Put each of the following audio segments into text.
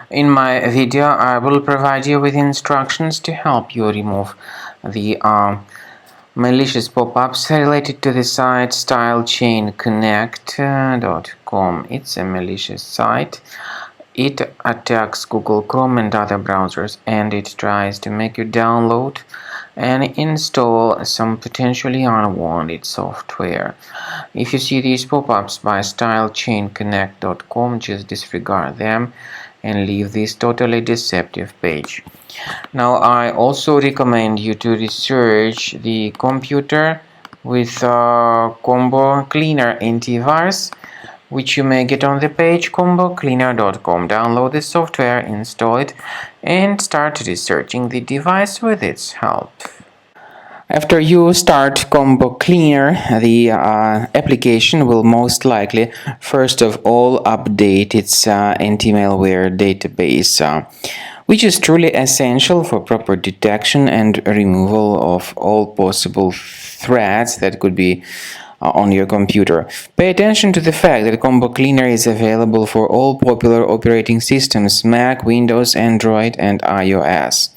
In my video, I will provide you with instructions to help you remove the malicious pop-ups related to the site StyleChainConnect.com. It's a malicious site. It attacks Google Chrome and other browsers, and it tries to make you download and install some potentially unwanted software. If you see these pop-ups by StyleChainConnect.com, just disregard them and leave this totally deceptive page. Now, I also recommend you to research the computer with Combo Cleaner antivirus, which you may get on the page combocleaner.com. Download the software, install it, and start researching the device with its help. After you start Combo Cleaner, the application will most likely first of all update its anti-malware database, which is truly essential for proper detection and removal of all possible threats that could be on your computer. Pay attention to the fact that Combo Cleaner is available for all popular operating systems: Mac, Windows, Android, and iOS.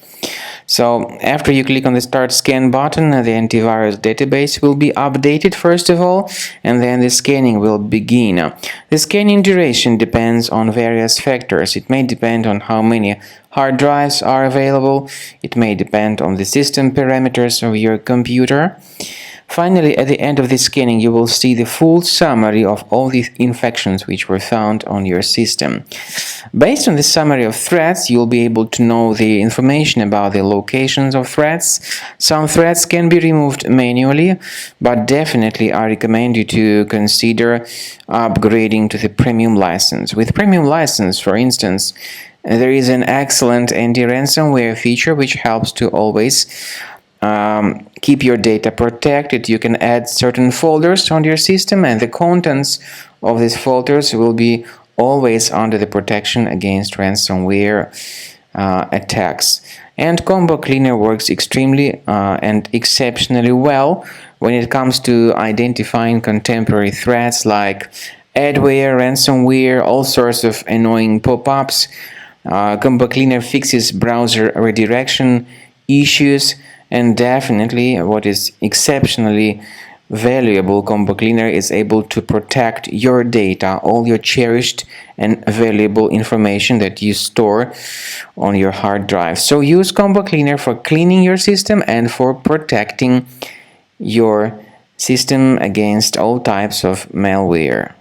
So after you click on the Start Scan button, the antivirus database will be updated first of all, and then the scanning will begin. The scanning duration depends on various factors. It may depend on how many hard drives are available. It may depend on the system parameters of your computer. Finally, at the end of the scanning, you will see the full summary of all the infections which were found on your system. Based on the summary of threats, you'll be able to know the information about the locations of threats. Some threats can be removed manually, but definitely I recommend you to consider upgrading to the premium license. With premium license, for instance, there is an excellent anti-ransomware feature which helps to always keep your data protected. You can add certain folders on your system, and the contents of these folders will be always under the protection against ransomware attacks. And Combo Cleaner works extremely and exceptionally well when it comes to identifying contemporary threats like adware, ransomware, all sorts of annoying pop-ups. Combo Cleaner fixes browser redirection issues. And definitely, what is exceptionally valuable, Combo Cleaner is able to protect your data, all your cherished and valuable information that you store on your hard drive. So use Combo Cleaner for cleaning your system and for protecting your system against all types of malware.